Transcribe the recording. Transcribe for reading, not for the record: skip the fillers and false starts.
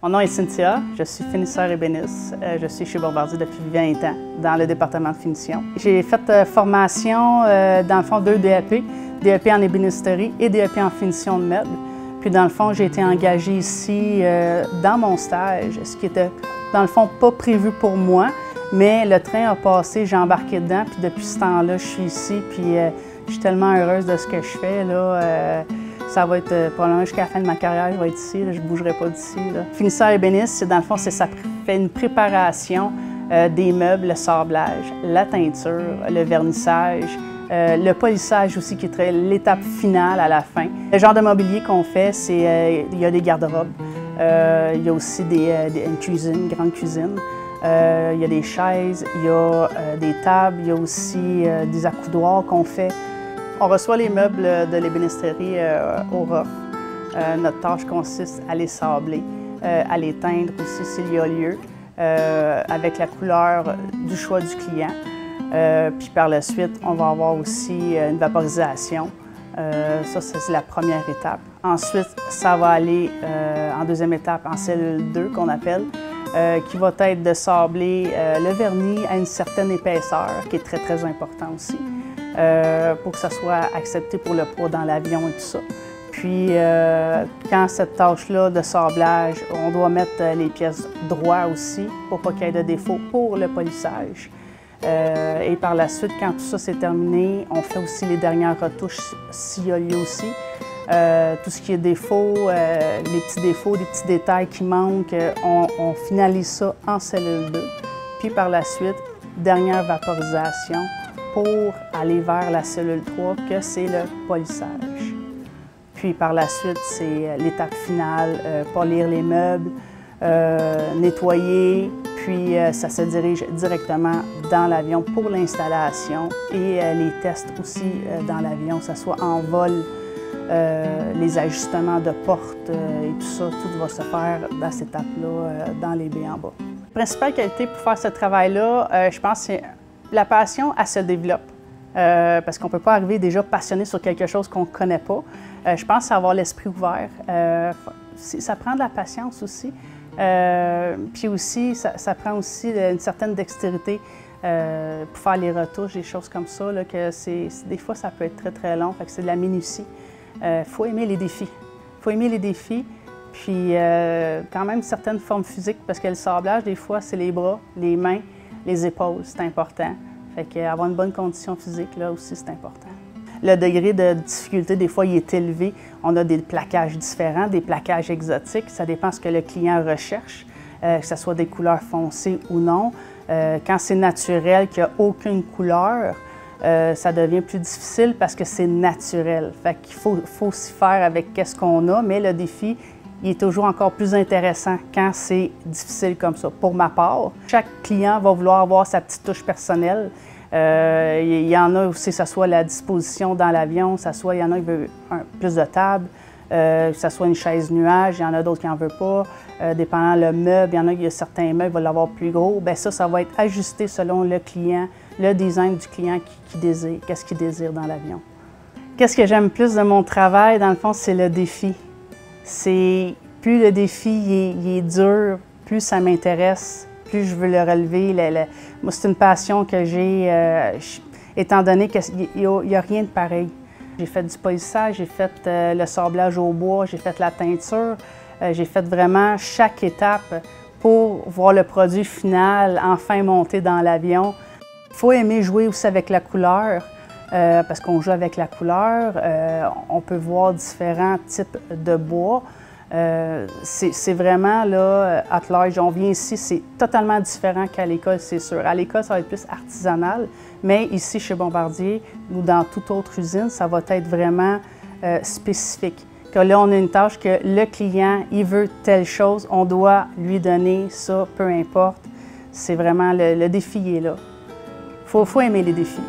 Mon nom est Cynthia, je suis finisseur ébéniste. Je suis chez Bombardier depuis 20 ans dans le département de finition. J'ai fait formation, dans le fond, 2 DEP, DEP en ébénisterie et DEP en finition de meubles. Puis dans le fond, j'ai été engagée ici dans mon stage, ce qui était dans le fond pas prévu pour moi, mais le train a passé, j'ai embarqué dedans, puis depuis ce temps-là, je suis ici, puis je suis tellement heureuse de ce que je fais, là. Ça va être probablement jusqu'à la fin de ma carrière, je vais être ici, là, je ne bougerai pas d'ici. Finisseur ébéniste, dans le fond, ça fait une préparation des meubles, le sablage, la teinture, le vernissage, le polissage aussi, qui est l'étape finale à la fin. Le genre de mobilier qu'on fait, c'est il y a des garde-robes, il y a aussi une cuisine, une grande cuisine. Il y a des chaises, il y a des tables, il y a aussi des accoudoirs qu'on fait. On reçoit les meubles de l'ébénisterie au ROF. Notre tâche consiste à les sabler, à les teindre aussi s'il y a lieu, avec la couleur du choix du client. Puis par la suite, on va avoir aussi une vaporisation. Ça, c'est la première étape. Ensuite, ça va aller en deuxième étape, en cellule 2 qu'on appelle, qui va être de sabler le vernis à une certaine épaisseur, qui est très, très important aussi, pour que ça soit accepté pour le poids dans l'avion et tout ça. Puis, quand cette tâche-là de sablage, on doit mettre les pièces droites aussi, pour pas qu'il y ait de défaut pour le polissage. Et par la suite, quand tout ça c'est terminé, on fait aussi les dernières retouches s'il y a lieu aussi. Tout ce qui est défaut, les petits défauts, les petits détails qui manquent, on finalise ça en cellule 2. Puis par la suite, dernière vaporisation pour aller vers la cellule 3, que c'est le polissage. Puis par la suite, c'est l'étape finale, polir les meubles, nettoyer, puis ça se dirige directement dans l'avion pour l'installation et les tests aussi dans l'avion, que ce soit en vol, les ajustements de portes et tout ça, tout va se faire dans cette étape-là, dans les baies en bas. La principale qualité pour faire ce travail-là, je pense, c'est la passion, elle se développe. Parce qu'on ne peut pas arriver déjà passionné sur quelque chose qu'on ne connaît pas. Je pense c'est avoir l'esprit ouvert. Ça prend de la patience aussi. Puis aussi, ça prend aussi une certaine dextérité pour faire les retouches, des choses comme ça, là, que des fois, ça peut être très, très long. Fait que c'est de la minutie. Il faut aimer les défis. Il faut aimer les défis, puis quand même certaines formes physiques, parce que le sablage, des fois, c'est les bras, les mains, les épaules, c'est important. Fait qu'avoir une bonne condition physique, là aussi, c'est important. Le degré de difficulté, des fois, il est élevé. On a des plaquages différents, des plaquages exotiques. Ça dépend de ce que le client recherche, que ce soit des couleurs foncées ou non. Quand c'est naturel, qu'il n'y a aucune couleur, ça devient plus difficile parce que c'est naturel. Fait qu'il faut s'y faire avec ce qu'on a, mais le défi, il est toujours encore plus intéressant quand c'est difficile comme ça. Pour ma part, chaque client va vouloir avoir sa petite touche personnelle. Il y en a aussi, que ce soit la disposition dans l'avion, il y en a qui veulent plus de table, que ce soit une chaise nuage, il y en a d'autres qui n'en veulent pas. Dépendant le meuble, il y a certains meubles qui vont l'avoir plus gros. Bien ça va être ajusté selon le client, le design du client qui désire, qu'est-ce qu'il désire dans l'avion. Qu'est-ce que j'aime plus de mon travail, dans le fond, c'est le défi. Plus le défi il est dur, plus ça m'intéresse, plus je veux le relever. Moi, c'est une passion que j'ai, étant donné qu'il n'y a rien de pareil. J'ai fait du polissage, j'ai fait le sablage au bois, j'ai fait la teinture, j'ai fait vraiment chaque étape pour voir le produit final enfin monter dans l'avion. Il faut aimer jouer aussi avec la couleur, parce qu'on joue avec la couleur. On peut voir différents types de bois. C'est vraiment, là, at large, on vient ici, c'est totalement différent qu'à l'école, c'est sûr. À l'école, ça va être plus artisanal, mais ici, chez Bombardier, ou dans toute autre usine, ça va être vraiment spécifique. Que là, on a une tâche que le client, il veut telle chose, on doit lui donner ça, peu importe. C'est vraiment, le défi est là. Faut aimer les défis.